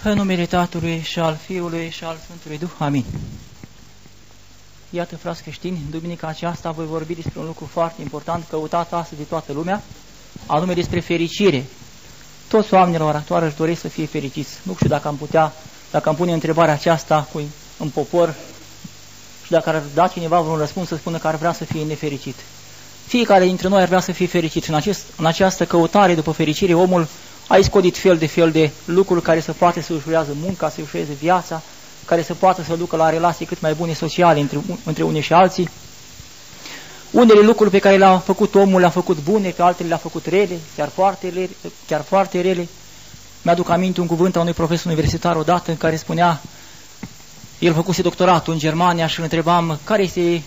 În numele Tatălui și al Fiului și al Sfântului Duh. Amin. Iată, frați creștini, duminica aceasta voi vorbi despre un lucru foarte important, căutat astăzi de toată lumea, anume despre fericire. Toți oamenii la ora actuală își doresc să fie fericiți. Nu știu dacă am pune întrebarea aceasta în popor și dacă ar da cineva vreun răspuns să spună că ar vrea să fie nefericit. Fiecare dintre noi ar vrea să fie fericit și în această căutare după fericire omul a iscodit fel de lucruri care să poate să ușurează munca, să ușureze viața, care să poată să ducă la relații cât mai bune sociale între unii și alții. Unele lucruri pe care le-a făcut omul le-a făcut bune, pe altele le-a făcut rele, chiar foarte rele. Mi-aduc aminte un cuvânt a unui profesor universitar odată în care spunea, el făcuse doctoratul în Germania și îl întrebam care este,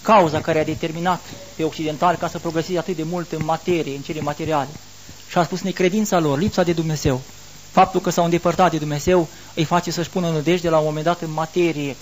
cauza care a determinat pe occidentali ca să progreseze atât de mult în materie, în cele materiale. Și a spus necredința lor, lipsa de Dumnezeu. Faptul că s-au îndepărtat de Dumnezeu îi face să-și pună nădejde la un moment dat în materie.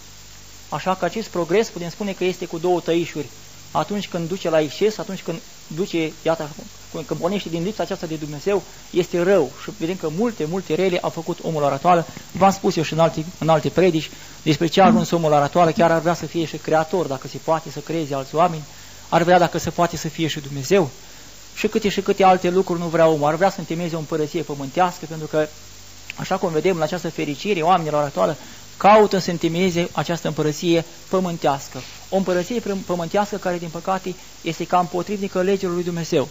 Așa că acest progres putem spune că este cu două tăișuri. Atunci când duce la exces, atunci când duce, iată, când pornește din lipsa aceasta de Dumnezeu, este rău. Și vedem că multe rele a făcut omul la actuală. V-am spus eu și în alte predici despre ce a ajuns omul la actuală. Chiar ar vrea să fie și creator, dacă se poate să creeze alți oameni. Ar vrea dacă se poate să fie și Dumnezeu. Și câte alte lucruri nu vrea omul. Ar vrea să întemeieze o împărăție pământească, pentru că, așa cum vedem în această fericire, oamenii la ora actuală caută să întemeieze această împărăție pământească. O împărăție pământească care, din păcate, este cam potrivnică legilor lui Dumnezeu.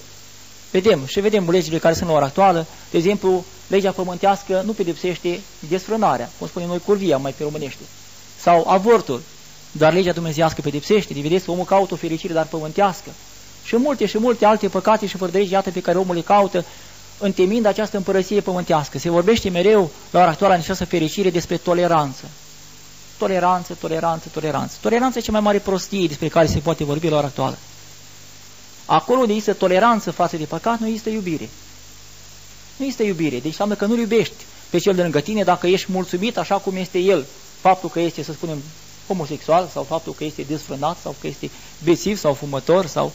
Vedem legile care sunt la ora actuală. De exemplu, legea pământească nu pedepsește desfrânarea, cum spune noi curvia mai pe românește, sau avortul, dar legea dumnezeiască pedepsește. Vedeți, omul caută o fericire, dar pământească. Și multe alte păcate și fărădărici, iată, pe care omul le caută, întemind această împărăție pământească. Se vorbește mereu, la ora actuală, în această fericire, despre toleranță. Toleranță. Toleranță e cea mai mare prostie despre care se poate vorbi la ora actuală. Acolo unde există toleranță față de păcat, nu există iubire. Nu există iubire, deci înseamnă că nu iubești pe cel de lângă tine dacă ești mulțumit așa cum este el. Faptul că este, să spunem, homosexual, sau faptul că este desfrânat, sau că este bețiv sau fumător, sau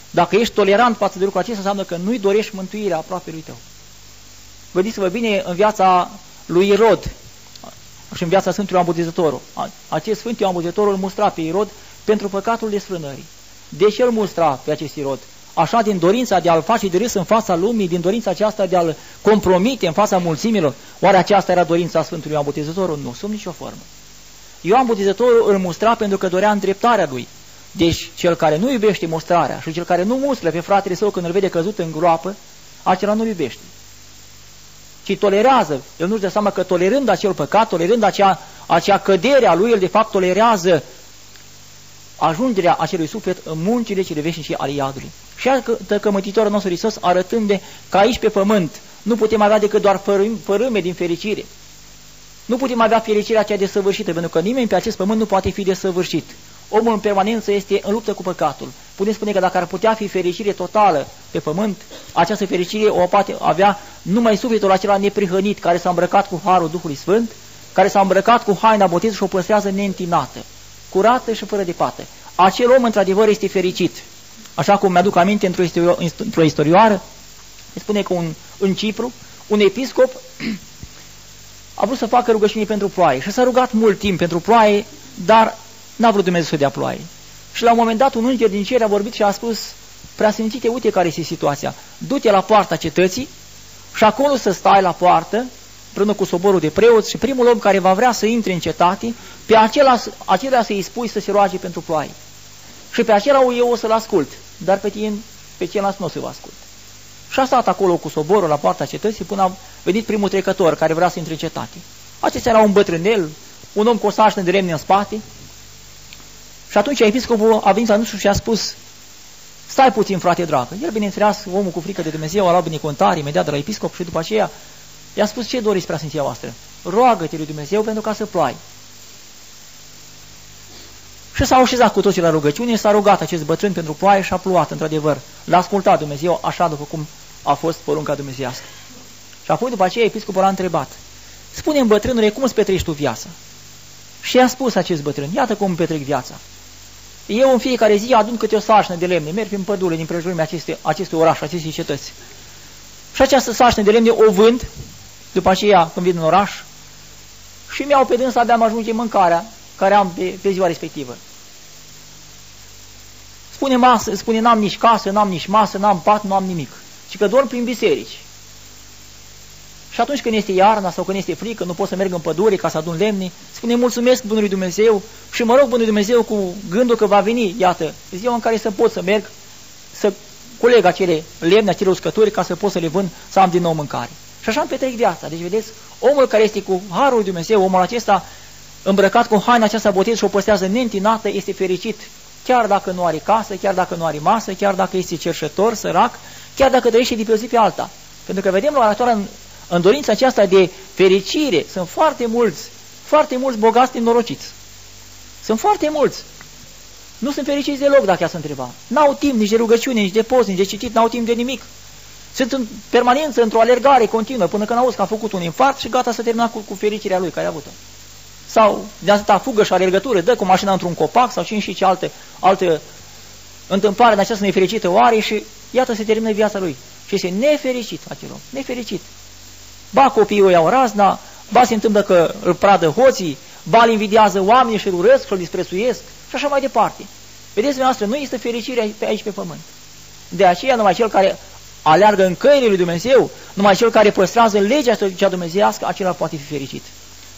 dacă ești tolerant față de lucrul acesta, înseamnă că nu-i dorești mântuirea aproapelui tău. Gândiți-vă bine în viața lui Irod și în viața Sfântului Ioan Botezătorul. Acest Sfânt Ioan Botezătorul îl mustra pe Irod pentru păcatul desfrânării. De ce îl mustra pe acest Irod? Așa, din dorința de a-l face de râs în fața lumii, din dorința aceasta de a-l compromite în fața mulțimilor. Oare aceasta era dorința Sfântului Ioan Botezătorul? Nu, sub nicio formă. Ioan Botezătorul îl mustra pentru că dorea îndreptarea lui. Deci, cel care nu iubește mustrarea și cel care nu mustră pe fratele său când îl vede căzut în groapă, acela nu iubește. Ci tolerează. El nu-și dă seama că tolerând acel păcat, tolerând acea cădere a lui, el de fapt tolerează ajungerea acelui suflet în muncile cele veșnice ale iadului. Și iată că Mântuitorul nostru Hristos, arătând că aici pe pământ nu putem avea decât doar fărâme din fericire. Nu putem avea fericirea aceea desăvârșită, pentru că nimeni pe acest pământ nu poate fi desăvârșit. Omul în permanență este în luptă cu păcatul. Putem spune că dacă ar putea fi fericire totală pe pământ, această fericire o poate avea numai sufletul acela neprihănit, care s-a îmbrăcat cu harul Duhului Sfânt, care s-a îmbrăcat cu haina botezului și o păstrează neîntinată, curată și fără de pată. Acel om, într-adevăr, este fericit. Așa cum mi-aduc aminte într-o istorioară, se spune că în Cipru, un episcop a vrut să facă rugăciune pentru ploaie și s-a rugat mult timp pentru ploaie, dar n-a vrut Dumnezeu să dea ploaie. Și la un moment dat un înger din cer a vorbit și a spus: Preasfințite, uite care este situația. Du-te la poarta cetății și acolo să stai la poartă, împreună cu soborul de preoți, și primul om care va vrea să intre în cetate, pe acela să-i spui să se roage pentru ploaie. Și pe acela eu o să-l ascult, dar pe celălalt nu o să vă ascult. Și a stat acolo cu soborul la poarta cetății până a venit primul trecător care vrea să intre în cetate. Acesta era un bătrânel, un om cu o sașnă de lemne în spate. Și atunci episcopul a venit la dânsul și a spus: stai puțin, frate dragă. El, bineînțeles, omul cu frică de Dumnezeu, a luat binecuvântare imediat de la episcop și după aceea i-a spus: ce doriți, preasfinția voastră? Roagă-te lui Dumnezeu pentru ca să ploaie. Și s-au așezat cu toții la rugăciune, s-a rugat acest bătrân pentru ploaie și a plouat, într-adevăr. L-a ascultat Dumnezeu așa după cum a fost porunca dumnezeiască. Și apoi după aceea episcopul a întrebat: spune-mi, bătrânule, cum îți petreci tu viața? Și i-a spus acest bătrân: iată cum îmi petrec viața. Eu în fiecare zi adun câte o sașnă de lemne, merg prin pădurile din prejurul acestui oraș, acestei cetăți. Și această sașnă de lemne o vând după aceea când vin în oraș și mi-au pe dânsa, abia mă ajunge mâncarea care am pe ziua respectivă. Spune, n-am nici casă, n-am nici masă, n-am pat, n-am nimic, ci că dorm prin biserici. Și atunci când este iarna sau când este frică, nu pot să merg în pădure ca să adun lemne, spune mulțumesc Bunului Dumnezeu și mă rog Bunului Dumnezeu cu gândul că va veni, iată, ziua în care să pot să merg, să culeg acele lemne, acele uscături, ca să pot să le vând, să am din nou mâncare. Și așa îmi petrec viața. Deci, vedeți, omul care este cu harul lui Dumnezeu, omul acesta îmbrăcat cu haina aceasta botez și o păstrează neîntinată, este fericit, chiar dacă nu are casă, chiar dacă nu are masă, chiar dacă este cerșător, sărac, chiar dacă trăiește de pe o zi pe alta. Pentru că vedem la oratoare în dorința aceasta de fericire, sunt foarte mulți bogați nenorociți. Sunt foarte mulți. Nu sunt fericiți deloc, dacă i-ați întreba. N-au timp nici de rugăciune, nici de post, nici de citit, n-au timp de nimic. Sunt în permanență într-o alergare continuă, până când auzi că a făcut un infarct și gata să termina cu fericirea lui care a avut-o. Sau de atâta fugă și alergătură, dă cu mașina într-un copac sau cine și ce altă întâmplare de această nefericită o are și iată se termină viața lui. Și este nefericit acel om, nefericit. Ba copiii o iau razna, ba se întâmplă că îl pradă hoții, ba îl invidiază oamenii și îl urăsc și îl disprețuiesc și așa mai departe. Vedeți, dumneavoastră, nu este fericire aici pe pământ. De aceea numai cel care aleargă în căile lui Dumnezeu, numai cel care păstrează legea cea dumnezeiască, acela poate fi fericit.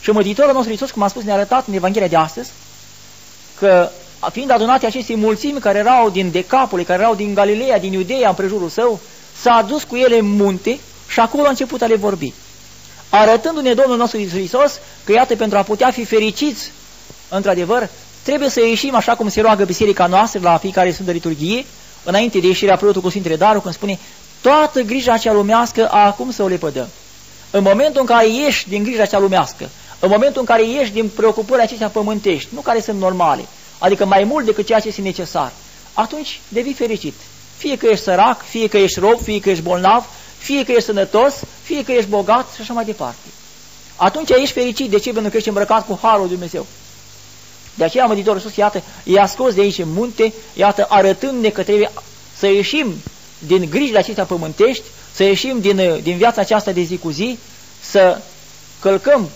Și Mântuitorul nostru Iisus, cum a spus, ne-a arătat în Evanghelia de astăzi, că fiind adunate aceste mulțimi care erau din Decapole, care erau din Galileea, din Iudeea, împrejurul său, s-a dus cu ele în munte și acolo a început a le vorbi. Arătându-ne Domnul nostru Iisus că, iată, pentru a putea fi fericiți, într-adevăr, trebuie să ieșim așa cum se roagă biserica noastră la fiecare Sfântă Liturghie, înainte de ieșirea preotului cu Sfintele Daruri, când spune toată grija cea lumească acum să o lepădăm. În momentul în care ieși din grija cea lumească, în momentul în care ieși din preocupările acestea pământești, nu care sunt normale, adică mai mult decât ceea ce este necesar, atunci devii fericit. Fie că ești sărac, fie că ești rob, fie că ești bolnav, fie că ești sănătos, fie că ești bogat și așa mai departe. Atunci ești fericit. De ce? Pentru că ești îmbrăcat cu harul lui Dumnezeu. De aceea Mântuitorul Iisus, iată, i-a scos de aici în munte, iată, arătându-ne că trebuie să ieșim din grijile acestea pământești, să ieșim din viața aceasta de zi cu zi, să călcăm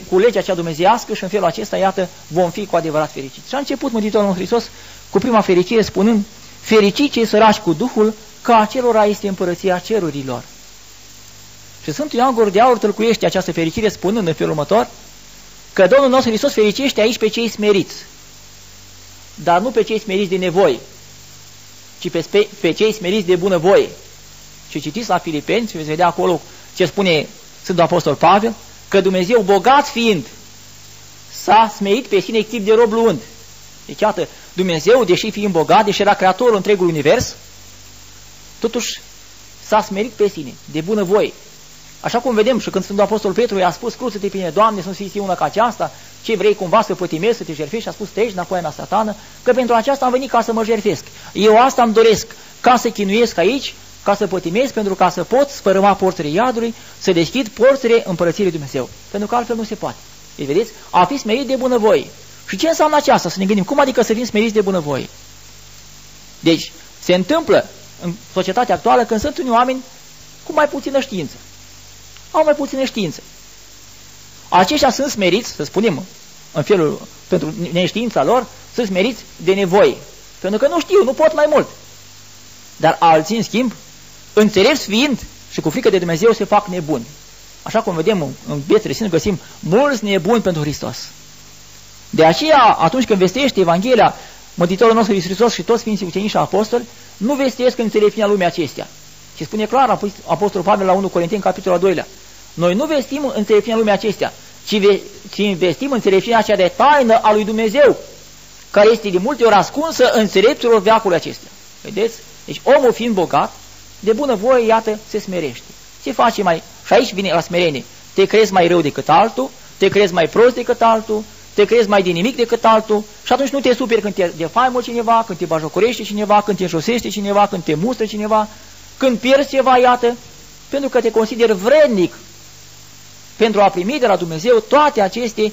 cu legea cea dumnezeiască și în felul acesta, iată, vom fi cu adevărat fericiți. Și a început Mântuitorul nostru Hristos cu prima fericire spunând, fericiți cei săraci cu Duhul, că acelora este împărăția cerurilor. Și Sfântul Ioan Gură de Aur tălcuiește această fericire spunând în felul următor, că Domnul nostru Hristos fericește aici pe cei smeriți, dar nu pe cei smeriți de nevoie, ci pe cei smeriți de bunăvoie. Și citiți la Filipeni și veți vedea acolo ce spune Sfântul Apostol Pavel, că Dumnezeu, bogat fiind, s-a smerit pe sine chip de rob luând. Deci, iată, Dumnezeu, deși fiind bogat, deși era creatorul întregului univers, totuși s-a smerit pe sine, de bunăvoie. Așa cum vedem și când Sfântul Apostol Petru i-a spus, cruță-te pe mine, Doamne, să nu fii una ca aceasta, ce vrei cumva să pătimezi, să te jertfești, și a spus, treci înapoi la satană, că pentru aceasta am venit ca să mă jertfesc. Eu asta îmi doresc, ca să chinuiesc aici, ca să pătimesc, pentru ca să pot spărâma porțile iadului, să deschid porțile împărăției lui Dumnezeu. Pentru că altfel nu se poate. Deci, vedeți, a fi smerit de bunăvoie. Și ce înseamnă aceasta? Să ne gândim, cum adică să fim smeriți de bunăvoie? Deci, se întâmplă în societatea actuală când sunt unii oameni cu mai puțină știință. Au mai puțină știință. Aceștia sunt smeriți, să spunem, în felul, pentru neștiința lor, sunt smeriți de nevoie. Pentru că nu știu, nu pot mai mult. Dar alții, în schimb, înțelepți fiind și cu frică de Dumnezeu se fac nebuni. Așa cum vedem în viețile sine, găsim mulți nebuni pentru Hristos. De aceea, atunci când vestește Evanghelia, Mântuitorul nostru Iisus Hristos și toți Sfinții Ucenici și Apostoli, nu vestesc înțelepciunea lumii acestea. Și spune clar Apostolul Pavel la 1 Corinteni, capitolul 2. Noi nu vestim înțelepciunea lumii acestea, ci investim înțelepciunea cea de taină a lui Dumnezeu, care este de multe ori ascunsă înțelepților veacului acestea. Vedeți? Deci omul fiind bogat, de bunăvoie, iată, se smerește. Ce face mai... Și aici vine la smerenie. Te crezi mai rău decât altul, te crezi mai prost decât altul, te crezi mai din nimic decât altul și atunci nu te superi când te defaimă cineva, când te bajocorește cineva, când te înșosește cineva, când te mustră cineva, când pierzi ceva, iată, pentru că te consideri vrednic pentru a primi de la Dumnezeu toate aceste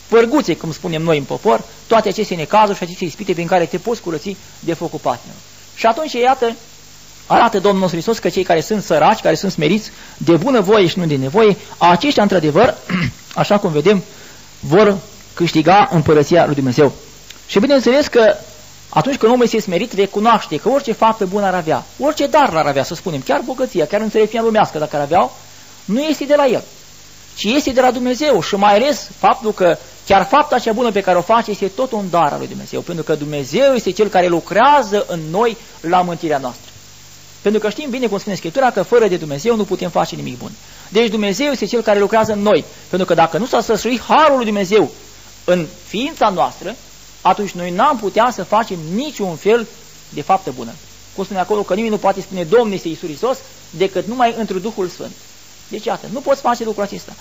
părguțe, cum spunem noi în popor, toate aceste necazuri și aceste ispite prin care te poți curăți de focul patimilor. Și atunci, iată, arată Domnul nostru Hristos că cei care sunt săraci, care sunt smeriți, de bună voie și nu de nevoie, aceștia, într-adevăr, așa cum vedem, vor câștiga împărăția lui Dumnezeu. Și bineînțeles că atunci când omul este smerit, recunoaște că orice faptă bună ar avea, orice dar l-ar avea, să spunem, chiar bogăția, chiar înțelepciunea lumească, dacă ar avea, nu este de la el, ci este de la Dumnezeu. Și mai ales faptul că chiar fapta cea bună pe care o face este tot un dar al lui Dumnezeu, pentru că Dumnezeu este Cel care lucrează în noi la mântuirea noastră. Pentru că știm bine, cum spune Scriptura, că fără de Dumnezeu nu putem face nimic bun. Deci Dumnezeu este Cel care lucrează în noi, pentru că dacă nu s-a sfășuit harul lui Dumnezeu în ființa noastră, atunci noi n-am putea să facem niciun fel de faptă bună. Cum spune acolo că nimeni nu poate spune Domnul este Iisus Hristos decât numai într-un Duhul Sfânt. Deci iată, nu poți face lucrul acesta.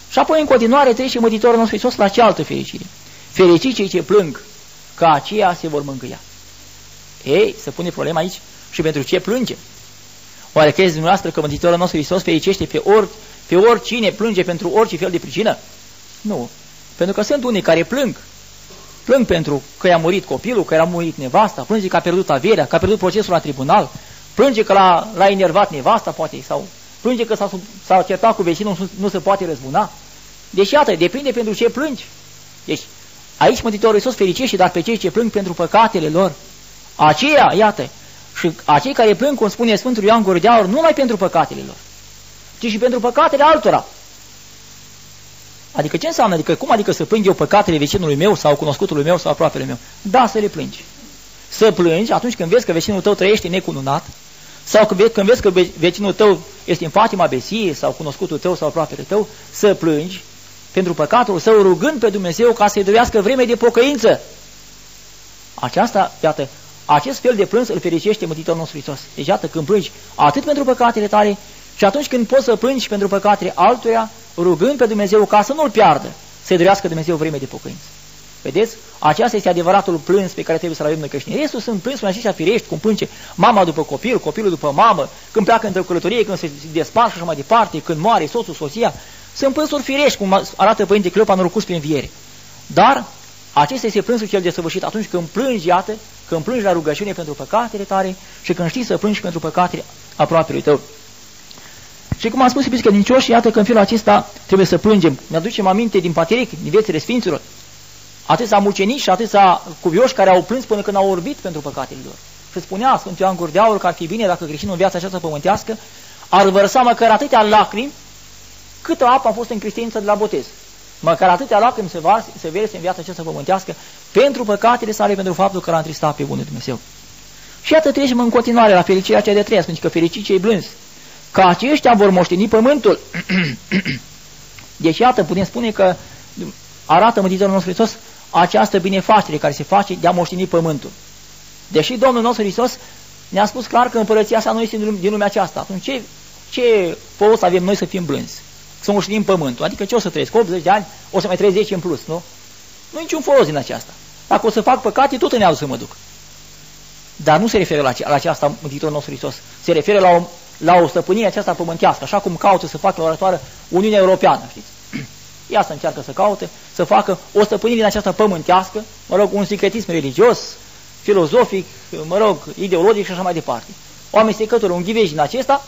Și apoi în continuare trece Mântuitorul nostru Hristos la cealaltă fericire. Fericiți cei ce plâng, că aceia se vor mângâia. Ei, se pune problema aici și pentru ce plânge? Oare credeți dumneavoastră că Mântuitorul nostru Hristos fericește pe oricine plânge pentru orice fel de pricină? Nu. Pentru că sunt unii care plâng. Plâng pentru că i-a murit copilul, că i-a murit nevasta, plânge că a pierdut averea, că a pierdut procesul la tribunal, plânge că l-a enervat nevasta, poate, sau plânge că s-a certat cu vecinul, nu se poate răzbuna. Deci, iată, depinde pentru ce plângi. Deci, aici Mântuitorul Iisus fericește, dar pe cei ce plâng pentru păcatele lor. Aceia, iată, și acei care plâng, cum spune Sfântul Ioan Gură de Aur, nu numai pentru păcatele lor, ci și pentru păcatele altora. Adică ce înseamnă? Adică să plâng eu păcatele vecinului meu sau cunoscutului meu sau aproapele meu? Da, să le plângi. Să plângi atunci când vezi că vecinul tău trăiește necununat, sau când vezi că vecinul tău este în patima besiei sau cunoscutul tău sau aproapele tău, să plângi pentru păcatul său, rugând pe Dumnezeu ca să-i dăruiască vreme de pocăință. Aceasta, iată, acest fel de plâns îl fericește Mântuitorul nostru Hristos. Deci, iată, când plângi atât pentru păcatele tale, și atunci când poți să plângi pentru păcatele altuia, rugând pe Dumnezeu ca să nu-l piardă, să-i dăruiască Dumnezeu vreme de pocăință. Vedeți? Aceasta este adevăratul plâns pe care trebuie să-l avem noi creștini. Restul sunt plânsuri aceștia firești, cum plânge mama după copil, copilul după mamă, când pleacă într-o călătorie, când se despart și așa mai departe, când moare soțul, soția. Sunt plânsuri firești, cum arată Părinte Cleopa Norocus prin înviere. Dar acesta este plânsul cel desăvârșit atunci când plângi, iată, când plângi la rugăciune pentru păcatele tale și când știi să plângi pentru păcatele aproapelui tău. Și cum am spus, iubiți credincioși, iată că în felul acesta trebuie să plângem. Ne aducem aminte din Pateric, din viețile Sfinților. Atâția mucenici și atâția cuvioși care au plâns până când au orbit pentru păcatele lor. Și spunea Sfântul Ioan Gură de Aur că ar fi bine dacă creștinul în viața aceasta pământească ar vărsa măcar atâtea lacrimi câtă apă a fost în cristință de la botez. Măcar atâtea lacrimi se verse în viața aceasta pământească pentru păcatele sale, pentru faptul că l-a întristat pe bunul Dumnezeu. Și iată trecem în continuare la fericirea cea de treia, spune că fericiți cei blânzi, că aceștia vor moșteni pământul. Deci iată, putem spune că arată Mântuitorul nostru Hristos această binefacere care se face de a moșteni pământul. Deși Domnul nostru Hristos ne-a spus clar că împărăția sa nu este din lumea aceasta, atunci ce folos avem noi să fim blânzi? Să moștenim pământul. Adică ce o să trăiesc? 80 de ani? O să mai trăiesc 10 în plus, nu? Nu niciun folos din aceasta. Dacă o să fac păcate, tot în iadul să mă duc. Dar nu se referă la aceasta Mântuitorul nostru Hristos. Se referă la o stăpânire aceasta pământească, așa cum caută să facă la oratoare Uniunea Europeană, știți? Ea să încearcă să caute, să facă o stăpânire din aceasta pământească, mă rog, un secretism religios, filozofic, mă rog, ideologic și așa mai departe. O amestecătură, un ghiveș din acesta,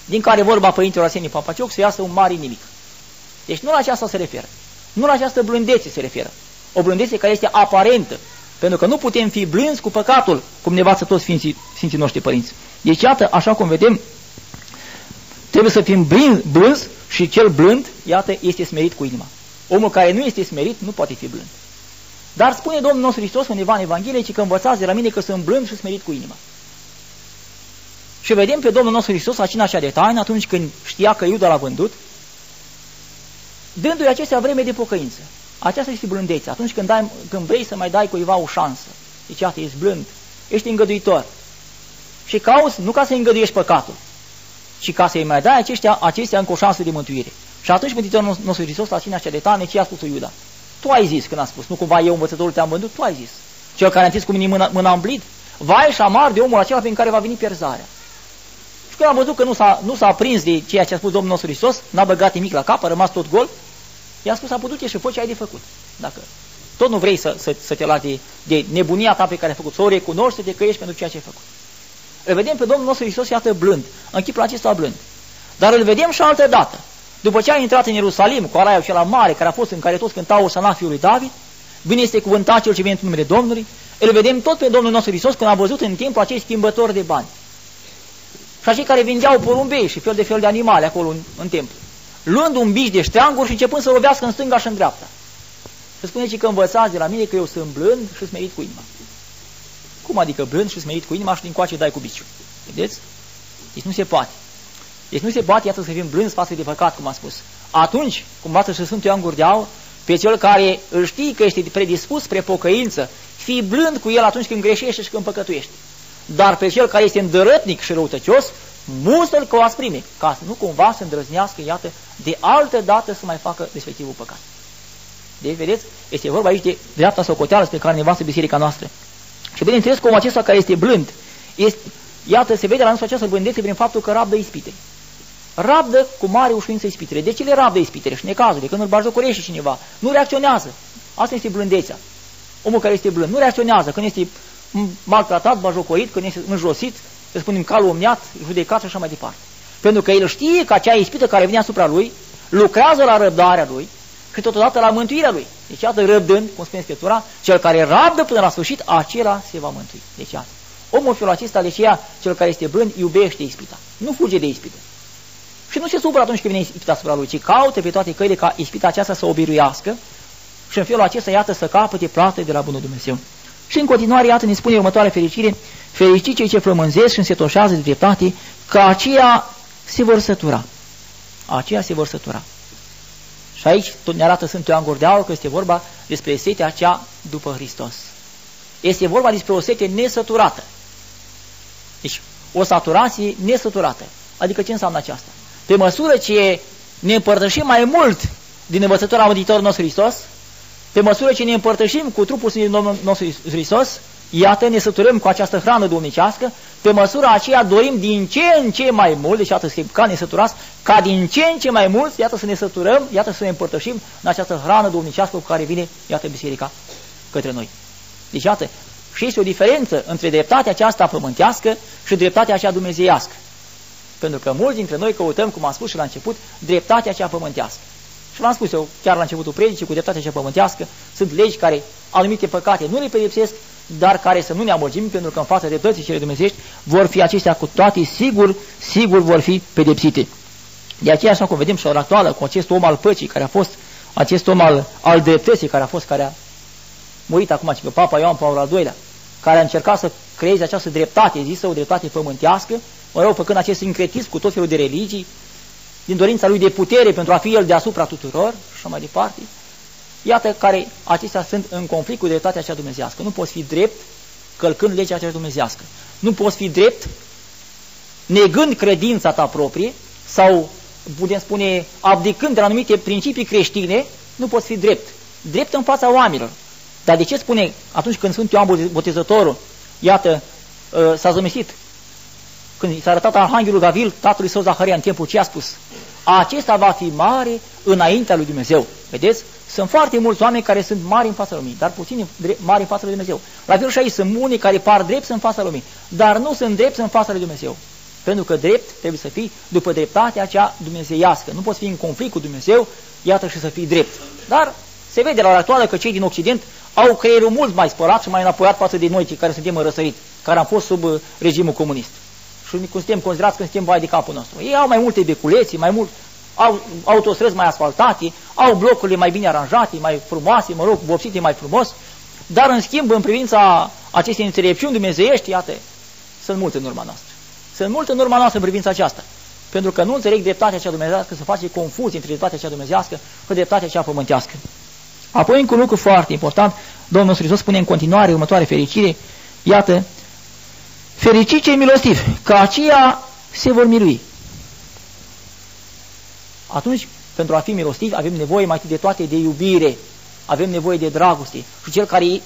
din care vorba Părintelor Arsenie Papacioc să iasă un mare nimic. Deci nu la aceasta se referă. Nu la această blândețe se referă. O blândețe care este aparentă. Pentru că nu putem fi blânzi cu păcatul, cum ne învață toți Sfinții noștri părinți. Deci, iată, așa cum vedem, trebuie să fim blânzi și cel blând, iată, este smerit cu inima. Omul care nu este smerit nu poate fi blând. Dar spune Domnul nostru Hristos undeva în Evanghelie că învățați de la mine că sunt blând și smerit cu inima. Și vedem pe Domnul nostru Hristos la cina așa de taină, atunci când știa că Iuda l-a vândut, dându-i acestea vreme de pocăință. Aceasta este blândețea. Atunci când vrei să mai dai cuiva o șansă, deci iată, ești blând, ești îngăduitor. Și cauți nu ca să îngăduiești păcatul, ci ca să-i mai dai acestea încă o șansă de mântuire. Și atunci Mântuitorul nostru Hristos la cina așa de taină, ce a spus Iuda? Tu ai zis când a spus, nu cumva eu, învățătorul, te-am vândut, tu ai zis. Cel care a întins cu mine mâna în blid, vai și amar de omul acela prin care va veni pierzarea. Și când am văzut că nu s-a prins de ceea ce a spus Domnul nostru Hristos, n-a băgat nimic la cap, a rămas tot gol, i-a spus, apucă-te și fă ce ai de făcut. Dacă tot nu vrei să te lași de nebunia ta pe care ai făcut, să o recunoști, să te căiești pentru ceea ce ai făcut. Îl vedem pe Domnul nostru Hristos, iată, blând, în chipul acesta blând. Dar îl vedem și altă dată. După ce a intrat în Ierusalim, cu araiul acela mare, care a fost în care toți cântau Osana fiul lui David, bine este cuvântat cel ce vine în numele Domnului, îl vedem tot pe Domnul nostru Hristos când a văzut în timpul acei schimbători de bani. Și acei care vindeau porumbei și fel de fel de animale acolo în templu, luând un bici de ștreanguri și începând să lovească în stânga și în dreapta. Și spune că învățați de la mine că eu sunt blând și smerit cu inima. Cum adică blând și smerit cu inima și din coace dai cu biciul? Vedeți? Deci nu se poate. Deci nu se poate, iată, să fim blânzi față de păcat, cum am spus. Atunci, cum bată și Sfântul Ioan Gură de Aur, pe cel care îl știi că este predispus spre pocăință, fii blând cu el atunci când greșește și când păcătuiește. Dar pe cel care este îndărătnic și răutăcios, mustră-l cu o asprime, ca să nu cumva să îndrăznească, iată, de altă dată să mai facă respectivul păcat. Deci, vedeți, este vorba aici de dreapta socoteală spre care ne învață biserica noastră. Și bineînțeles că omul acesta care este blând, iată, se vede la nostru această blândețe prin faptul că rabdă ispite. Rabdă cu mare ușurință ispitele. De ce le rabdă ispitele și necazurile? Când îl bajocorește cineva, nu reacționează. Asta este blândețea. Omul care este blând nu reacționează când este maltratat, bajocorit, când este înjosit, să spunem calomniat, judecat și așa mai departe. Pentru că el știe că acea ispită care vine asupra lui lucrează la răbdarea lui și totodată la mântuirea lui. Deci, iată, răbdând, cum spune Scriptura, cel care rabdă până la sfârșit, acela se va mântui. Deci, iată, omul felul acesta, de aceea, cel care este blând, iubește ispita. Nu fuge de ispită. Și nu se supără atunci când vine ispita asupra lui, ci caută pe toate căile ca ispita aceasta să o biruiască și în felul acesta, iată, să capăte plată de la bunul Dumnezeu. Și în continuare, iată, ne spune următoarea fericire: fericiți cei ce flămânzesc și însetoșează de dreptate, că aceia se vor sătura. Aceia se vor sătura. Și aici tot ne arată Sfântul Ioan Gură de Aur că este vorba despre setea aceea după Hristos. Este vorba despre o sete nesăturată. Deci, o saturație nesăturată. Adică ce înseamnă aceasta? Pe măsură ce ne împărtășim mai mult din învățătura Mântuitorului nostru Hristos, pe măsură ce ne împărtășim cu trupul Sfântului nostru Hristos, iată, ne săturăm cu această hrană duhovnicească, pe măsura aceea dorim din ce în ce mai mult, deci iată, ca nesăturați, ca din ce în ce mai mult, iată, să ne săturăm, iată, să ne împărtășim în această hrană duhovnicească cu care vine, iată, biserica către noi. Deci, iată, și este o diferență între dreptatea aceasta pământească și dreptatea aceea dumnezeiască. Pentru că mulți dintre noi căutăm, cum am spus și la început, dreptatea aceea pământească. Și v-am spus eu chiar la începutul predicii, cu dreptatea aceea pământească, sunt legi care anumite păcate nu le pedepsesc, dar care să nu ne amăgim, pentru că în fața dreptății cele dumnezeiești vor fi acestea cu toate sigur vor fi pedepsite. De aceea, așa cum vedem și la ora actuală, cu acest om al păcii, care a fost acest om al dreptății, care a murit acum, că Papa Ioan Paul al II-lea, care a încercat să creeze această dreptate, zisă o dreptate pământească, mă rog, făcând acest sincretism cu tot felul de religii, din dorința lui de putere pentru a fi el deasupra tuturor și așa mai departe. Iată care acestea sunt în conflict cu dreptatea cea dumnezească. Nu poți fi drept călcând legea cea dumnezească. Nu poți fi drept negând credința ta proprie sau, putem spune, abdicând de la anumite principii creștine, nu poți fi drept. Drept în fața oamenilor. Dar de ce spune atunci când Sfântul Ioan Botezătorul, iată, s-a zămisit, când s-a arătat Arhanghelul Gavril tatălui său Zaharia în timpul ce a spus? Acesta va fi mare înaintea lui Dumnezeu. Vedeți? Sunt foarte mulți oameni care sunt mari în fața lumii, dar puțini mari în fața lui Dumnezeu. La fel și aici sunt unii care par drepți în fața lumii, dar nu sunt drepți în fața lui Dumnezeu. Pentru că drept trebuie să fii după dreptatea aceea dumnezeiască. Nu poți fi în conflict cu Dumnezeu, iată, și să fii drept. Dar se vede la ora actuală că cei din Occident au creierul mult mai spălat și mai înapoiat față de noi, cei care suntem în răsărit, care am fost sub regimul comunist. Și cum suntem considerați că suntem vai de capul nostru. Ei au mai multe beculeții, au autostrăzi mai asfaltate, au blocurile mai bine aranjate, mai frumoase, mă rog, vopsite mai frumos, dar în schimb, în privința acestei înțelepciuni dumnezeiești, iată, sunt multe în urma noastră. Sunt multe în urma noastră în privința aceasta. Pentru că nu înțeleg dreptatea cea dumnezească, să face confuzie între dreptatea cea dumnezească și dreptatea cea pământească. Apoi, încă un lucru foarte important, Domnul Hristos spune în continuare următoare fericire, iată, fericiți cei milostivi, că aceia se vor mirui. Atunci, pentru a fi milostivi, avem nevoie mai de toate de iubire, avem nevoie de dragoste. Și cel care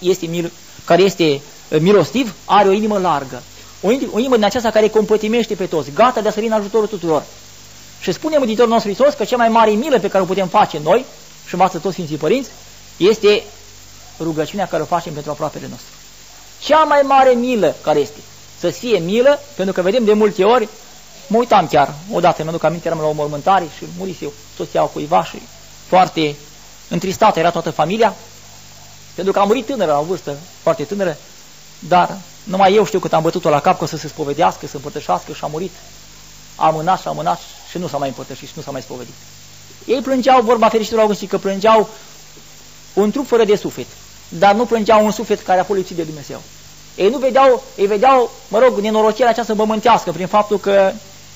este milostiv are o inimă largă, o inimă din aceasta care compătimește pe toți, gata de a sări în ajutorul tuturor. Și spune Mântuitorul nostru Hristos că cea mai mare milă pe care o putem face noi, și învață toți Sfinții Părinți, este rugăciunea care o facem pentru aproapele nostru. Cea mai mare milă care este să fie milă, pentru că vedem de multe ori, mă uitam chiar, odată mă duc aminte, eram la o mormântare și murise soția cuiva și foarte întristată era toată familia, pentru că a murit tânără, la o vârstă foarte tânără, dar numai eu știu cât am bătut-o la cap că să se spovedească, să împărtășească și a murit. A amânat și nu s-a mai împărtășit și nu s-a mai spovedit. Ei plângeau, vorba fericitilor Augustin, că plângeau un trup fără de suflet, dar nu plângeau un suflet care a fost lipsit de Dumnezeu. Ei vedeau, mă rog, nenorocirea aceasta pământească prin faptul că,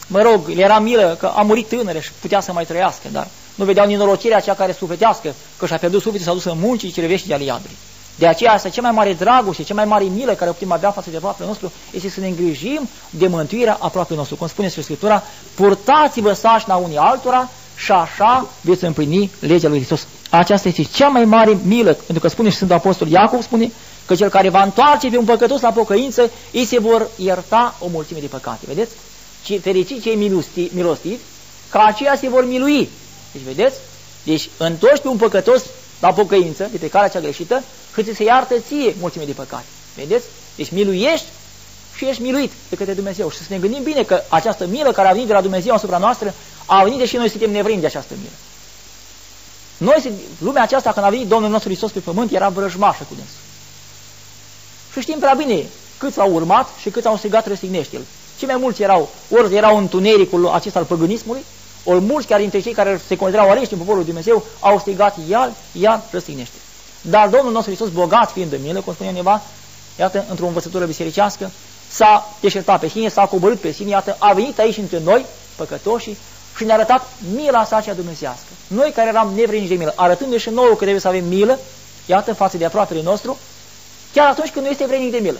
mă rog, le era milă că a murit tânără și putea să mai trăiască, dar nu vedeau nenorocirea aceea care sufletească, că și-a pierdut sufletul, s-a dus în muncii cele vești de ale iadului. De aceea, asta cea mai mare dragoste, cea mai mare milă care o putem avea față de aproapele nostru, este să ne îngrijim de mântuirea aproapele nostru. Cum spune Scriptura, purtați-vă sașna unii altora și așa veți împlini legea lui Hristos. Aceasta este cea mai mare milă, pentru că spune și Sfântul Apostol Iacov, spune că cel care va întoarce pe un păcătos la pocăință, îi se vor ierta o mulțime de păcate. Vedeți? Fericiți cei milostivi, că aceia se vor milui. Deci, vedeți? Deci, întorci pe un păcătos la pocăință, de pe calea cea greșită, și ți se iartă ție mulțime de păcate. Vedeți? Deci miluiești și ești miluit de către Dumnezeu. Și să ne gândim bine că această milă care a venit de la Dumnezeu asupra noastră, a venit deși noi suntem nevrimi de această milă. Lumea aceasta, când a venit Domnul nostru Hristos pe pământ, era vrăjmașă cu dânsul. Și știm prea bine câți l-au urmat și câți au strigat răstignește-l. Cei mai mulți ori erau întunericul acesta al păgânismului, ori mulți chiar dintre cei care se considerau aleși în poporul lui Dumnezeu au strigat iar răstignește. Dar Domnul nostru Hristos, bogat fiind de milă, cum spune undeva, iată, într-o învățătură bisericească, s-a deșertat pe sine, s-a coborât pe sine, iată, a venit aici între noi, păcătoșii, și ne-a arătat mila sa cea dumnezească. Noi care eram nevrenici de milă, arătându-ne și nouă că trebuie să avem milă, iată, față de aproapele nostru, chiar atunci când nu este vrenic de milă.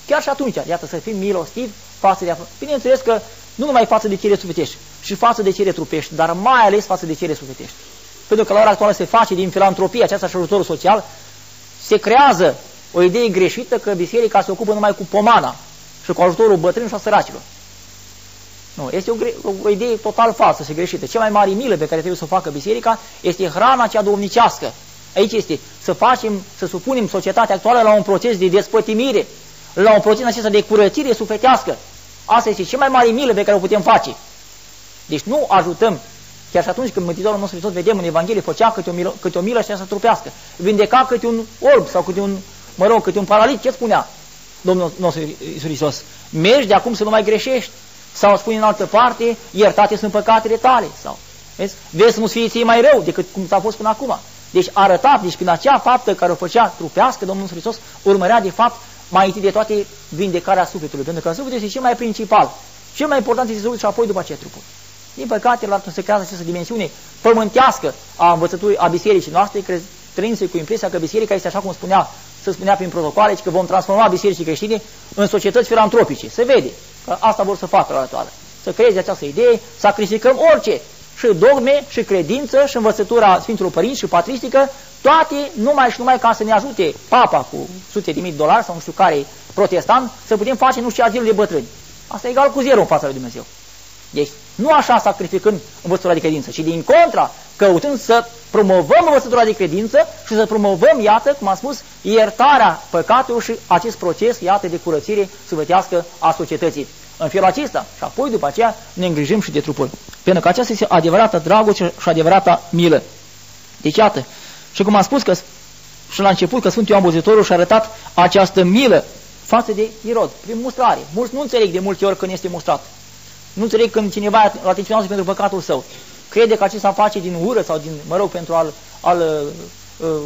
Chiar și atunci, iată, să fim milostivi față de aproape. Bineînțeles că nu numai față de cele sufletești, și față de cele trupești, dar mai ales față de cele sufletești. Pentru că la ora actuală se face din filantropie aceasta și ajutorul social, se creează o idee greșită că biserica se ocupă numai cu pomana și cu ajutorul bătrânilor și a săracilor. Nu, este o idee total falsă și greșită. Cea mai mare milă pe care trebuie să o facă biserica este hrana cea duhovnicească. Aici este să supunem societatea actuală la un proces de despătimire, la un proces acesta de curățire sufletească. Asta este cea mai mare milă pe care o putem face. Deci nu ajutăm, chiar și atunci când Mântuitorul nostru Hristos vedem în Evanghelie, făcea câte o milă și să trupească. Vindeca câte un orb sau câte un paralit. Ce spunea Domnul nostru Iisus Hristos? Mergi de acum să nu mai greșești. Sau spune în altă parte, iertate sunt păcatele tale. Sau, vezi să nu-ți fie ție mai rău decât cum s-a fost până acum. Deci arăta, deci prin acea faptă care o făcea trupească, Domnul Hristos urmărea de fapt mai întâi de toate vindecarea sufletului. Pentru că sufletul este cel mai principal. Cel mai important este sufletul și apoi după aceea trupul. Din păcate, la se creează această dimensiune pământească a învățăturii, a bisericii noastre, trăindu-se cu impresia că biserica este așa cum se spunea prin protocoale, că vom transforma bisericii creștine în societăți filantropice. Se vede că asta vor să facă la actuală. Să creeze această idee, sacrificăm orice, și dogme, și credință, și învățătura Sfinților Părinți, și patristică, toate numai ca să ne ajute papa cu sute de mii de dolari sau nu știu care protestant, să putem face nu știu azil de bătrâni. Asta e egal cu zero în fața lui Dumnezeu. Deci, nu așa sacrificând învățătura de credință, ci din contra, căutând să promovăm învățătura de credință și să promovăm, iată, cum am spus, iertarea păcatelor și acest proces, iată, de curățire sufletească a societății. În felul acesta și apoi după aceea ne îngrijim și de trupul. Pentru că aceasta este adevărata dragoste și adevărata milă. Deci, iată, și cum am spus că și la început că Sfântul Ioan Botezătorul și-a arătat această milă față de Irod, prin mustrare. Mulți nu înțeleg de multe ori când este mustrat. Nu înțeleg când cineva îl atenționează pentru păcatul său. Crede că acesta face din ură sau din, pentru a-l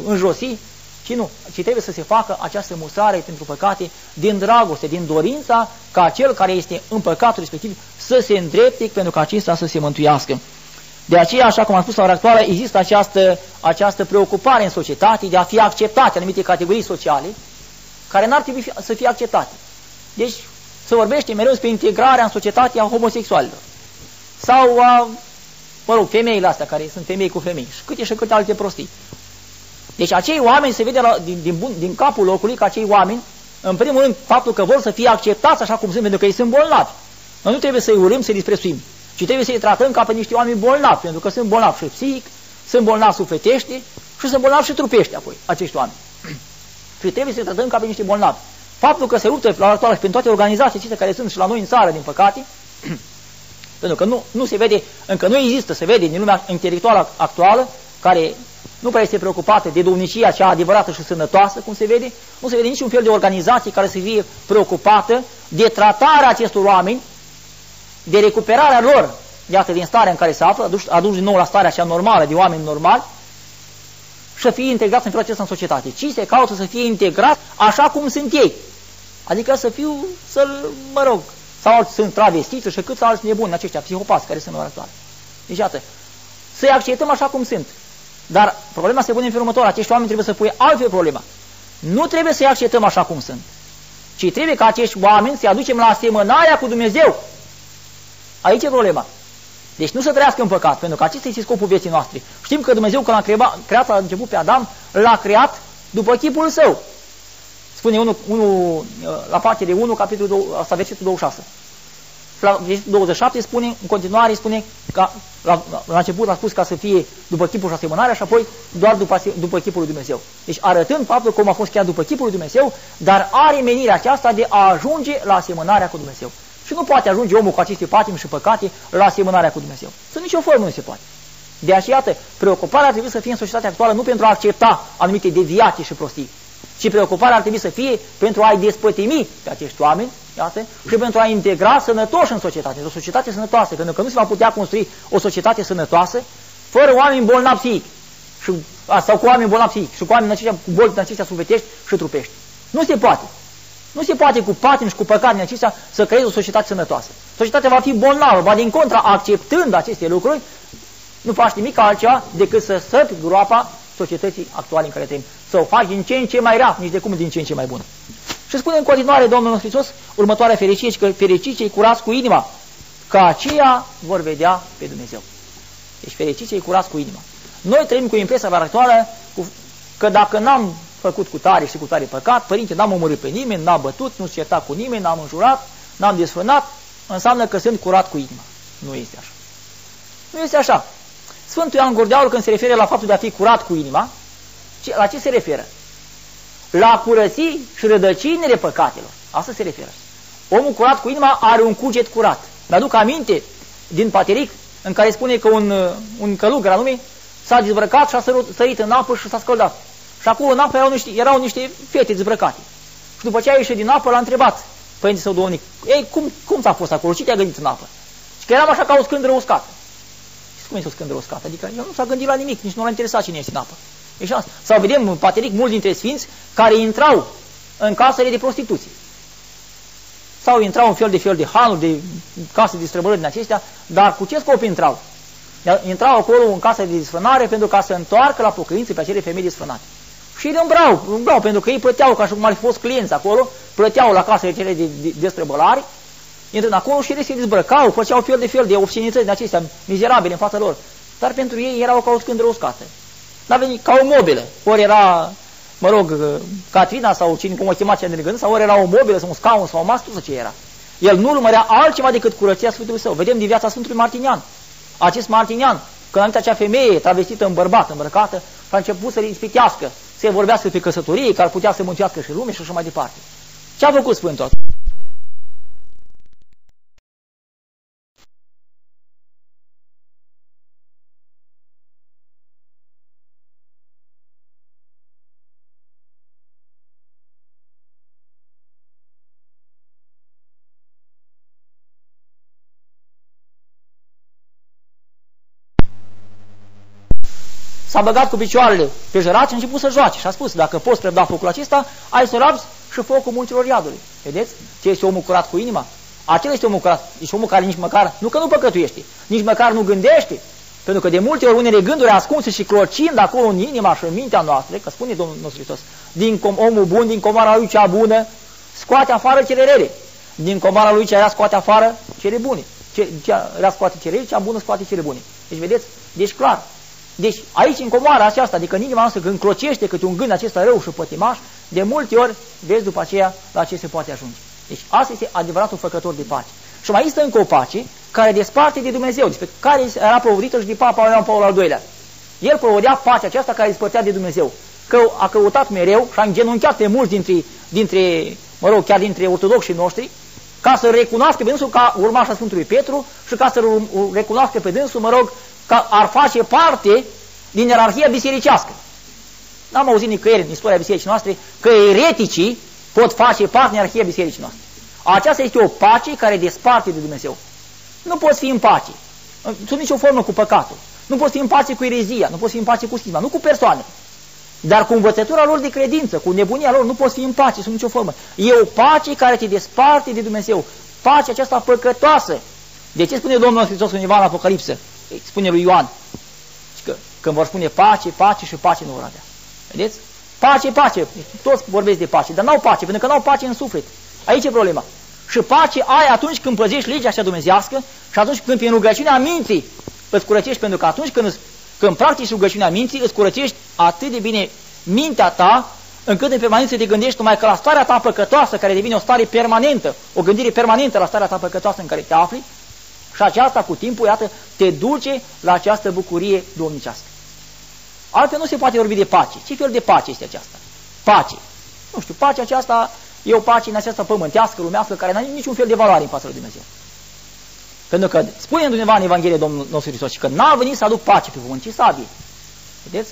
înjosi, ci nu. Ci trebuie să se facă această mustrare pentru păcate din dragoste, din dorința ca cel care este în păcatul respectiv să se îndrepte pentru ca acesta să se mântuiască. De aceea, așa cum am spus la ora actuală, există această preocupare în societate de a fi acceptate anumite categorii sociale care n-ar trebui să fie acceptate. Deci, se vorbește mereu despre integrarea în societate a homosexualilor. Sau a, femeile astea, care sunt femei cu femei. Și câte alte prostii. Deci acei oameni se vede din capul locului că acei oameni, în primul rând, faptul că vor să fie acceptați așa cum sunt, pentru că ei sunt bolnavi. Noi nu trebuie să-i urâm, să-i disprețuim, ci trebuie să-i tratăm ca pe niște oameni bolnavi, pentru că sunt bolnavi și psihic, sunt bolnavi sufletește și sunt bolnavi și trupește apoi, acești oameni. Și trebuie să-i tratăm ca pe niște bolnavi. Faptul că se luptă la actuală și prin toate organizațiile care sunt și la noi în țară, din păcate, pentru că nu se vede, încă nu există, se vede din lumea intelectuală actuală, care nu prea este preocupată de duhovnicia cea adevărată și sănătoasă, cum se vede, nu se vede niciun fel de organizație care să fie preocupată de tratarea acestor oameni, de recuperarea lor, iată, din starea în care se află, aduși din nou la starea cea normală, de oameni normali, și să fie integrați în felul acesta în societate. Ci se caută să fie integrați așa cum sunt ei. Adică sau alții sunt travestiți și câți alți nebuni aceștia, psihopați care sunt în ora actuală. Deci, iată, să-i acceptăm așa cum sunt. Dar problema se pune în felul următor, acești oameni trebuie să pune altfel problema. Nu trebuie să-i acceptăm așa cum sunt, ci trebuie ca acești oameni să-i aducem la asemănarea cu Dumnezeu. Aici e problema. Deci nu să trăiască în păcat, pentru că acesta este scopul vieții noastre. Știm că Dumnezeu, când a creat la început pe Adam, l-a creat după chipul său. Spune la partea de 1, capitolul versetul 26. La versetul 27 spune, în continuare spune că la început a spus ca să fie după chipul și asemănarea și apoi doar după chipul lui Dumnezeu. Deci arătând faptul cum a fost creat după chipul lui Dumnezeu, dar are menirea aceasta de a ajunge la asemănarea cu Dumnezeu. Și nu poate ajunge omul cu aceste patimi și păcate la asemănarea cu Dumnezeu. Sunt nicio formă nu se poate. De aceea, iată, preocuparea ar trebui să fie în societatea actuală nu pentru a accepta anumite deviații și prostii, ci preocuparea ar trebui să fie pentru a-i despătimi pe acești oameni, iată, și pentru a integra sănătoși în societate, o societate sănătoasă, pentru că nu se va putea construi o societate sănătoasă fără oameni bolnavi psihic, sau cu oameni bolnavi psihic, și cu oameni aceștia, cu boli din acestea sufletești și trupești. Nu se poate. Nu se poate cu patimi și cu păcate din acestea să creezi o societate sănătoasă. Societatea va fi bolnavă, ba din contra, acceptând aceste lucruri, nu faci nimic altceva decât să săpi groapa societății actuale în care trăim. Să o faci din ce în ce mai rea, nici de cum din ce în ce mai bună. Și spune în continuare Domnul Hristos următoarea fericire, că fericiți cei curați cu inima, că aceia vor vedea pe Dumnezeu. Deci fericiți cei curați cu inima. Noi trăim cu impresia actuală că dacă n-am făcut cu tare și cu tare păcat, părinte, n-am omorât pe nimeni, n-am bătut, nu certat cu nimeni, n-am înjurat, n-am desfrânat, înseamnă că sunt curat cu inima. Nu este așa. Nu este așa. Sfântul Ioan Gurdeaul, când se referă la faptul de a fi curat cu inima, la ce se referă? La curăți și rădăcinile păcatelor. Asta se referă. Omul curat cu inima are un cuget curat. Mi-aduc aminte din Pateric, în care spune că un călugăr anume s-a dezbrăcat și a sărit în apă și s-a scăldat. Și acolo în apă erau niște fete dezbrăcate. Și după ce a ieșit din apă, l-a întrebat Părinte Său Duhovnic: ei, cum s-a fost acolo? Ce te-a gândit în apă? Și că eram așa ca o scândură uscată. Și cum este o scândură uscată? Adică el nu s-a gândit la nimic, nici nu l-a interesat cine este în apă. Deci asta. Sau vedem în Pateric mulți dintre sfinți care intrau în casele de prostituție. Sau intrau în fel de hanuri, de case de străbărări din acestea, dar cu ce scop intrau? Intrau acolo în casă de desfrânare pentru ca să întoarcă la pocăință pe acele femei desfrânate. Și îi îmbrau, pentru că ei plăteau, ca și cum ar fi fost clienți acolo, plăteau la casele cele de străbălare, intrând acolo și ele se dezbrăcau, făceau fel de obscenități din acestea mizerabile în fața lor. Dar pentru ei erau ca o scândură uscată. N-a venit ca o mobilă. Ori era, Catrina sau cine cum o chema cea de gând, sau ori era o mobilă sau un scaun sau o masă, nu știu ce era. El nu urmărea altceva decât curăția Sfântului Său. Vedem din viața Sfântului Martinian. Acest Martinian, când a venit acea femeie travestită în bărbat, îmbrăcată, și a început să-l ispitească, să vorbească pe căsătorie, că ar putea să mântuiască și lume și așa mai departe. Ce a făcut Sfântul? S-a băgat cu picioarele pe jăraci și a început să joace. Și a spus: dacă poți preda focul acesta, ai să rabzi și focul mulților iadului. Vedeți? Ce este omul curat cu inima? Acela este omul curat. Este omul care nici măcar, nu că nu păcătuiește, nici măcar nu gândește. Pentru că de multe ori unele gânduri ascunse și clocind acolo în inima și în mintea noastră, că spune Domnul nostru Hristos, omul bun, din comara lui cea bună, scoate afară cele rele. Din comara lui cea rea scoate afară cele bune. Cea rea scoate cele rele, cea bună scoate cele bune. Deci vedeți? Deci clar. Deci aici, în comoara aceasta, adică în inima noastră, când clocește câte un gând acesta rău și pătimaș, de multe ori vezi după aceea la ce se poate ajunge. Deci asta este adevăratul făcător de pace. Și mai este încă o pace care desparte de Dumnezeu, despre care era provodită și de Papa Ioan Paul al II-lea. El provodea pacea aceasta care despărtea de Dumnezeu. Că a căutat mereu și a îngenunchiat pe mulți dintre mă rog, chiar dintre ortodoxii noștri, ca să recunoască pe dânsul ca urmașa Sfântului Petru și ca să recunoască pe dânsul, mă rog, că ar face parte din ierarhia bisericească. N-am auzit nicăieri în istoria bisericii noastre că ereticii pot face parte din ierarhia bisericii noastre. Aceasta este o pace care desparte de Dumnezeu. Nu poți fi în pace, sub nicio formă, cu păcatul. Nu poți fi în pace cu erezia, nu poți fi în pace cu schisma, nu cu persoane. Dar cu învățătura lor de credință, cu nebunia lor, nu poți fi în pace sub nicio formă. E o pace care te desparte de Dumnezeu. Pacea aceasta păcătoasă. De ce spune Domnul Hristos undeva în Apocalipsă? Spune lui Ioan că când vor spune pace, pace și pace nu vor avea. Vedeți? Pace, pace. Toți vorbesc de pace, dar n-au pace, pentru că n-au pace în suflet. Aici e problema. Și pace ai atunci când păzești legea așa dumnezească și atunci când prin rugăciunea minții îți curățești, pentru că atunci când practici rugăciunea minții, îți curățești atât de bine mintea ta, încât în permanență te gândești numai că la starea ta păcătoasă, care devine o stare permanentă, o gândire permanentă la starea ta păcătoasă în care te afli, și aceasta cu timpul, iată, te duce la această bucurie domnicească. Altfel nu se poate vorbi de pace. Ce fel de pace este aceasta? Pace. Nu știu, pacea aceasta e o pace în aceasta pământească, lumească, care nu are niciun fel de valoare în fața lui Dumnezeu. Pentru că spune undeva în Evanghelie Domnul nostru Hristos că n-a venit să aduc pace pe pământ, ci sabie. Vedeți?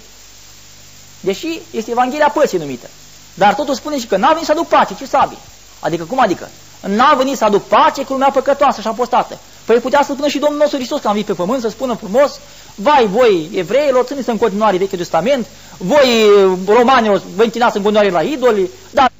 Deși este Evanghelia păcii numită. Dar totul spune și că n-a venit să aduc pace, ci sabie. Adică cum adică? N-a venit să aduc pace cu lumea păcătoasă și apostată. Păi putea să spună și Domnul nostru Hristos că am venit pe pământ să spună frumos: vai voi evreilor, țineți în continuare Vechiul Testament, voi romanilor vă închinați în continuare la idoli, dar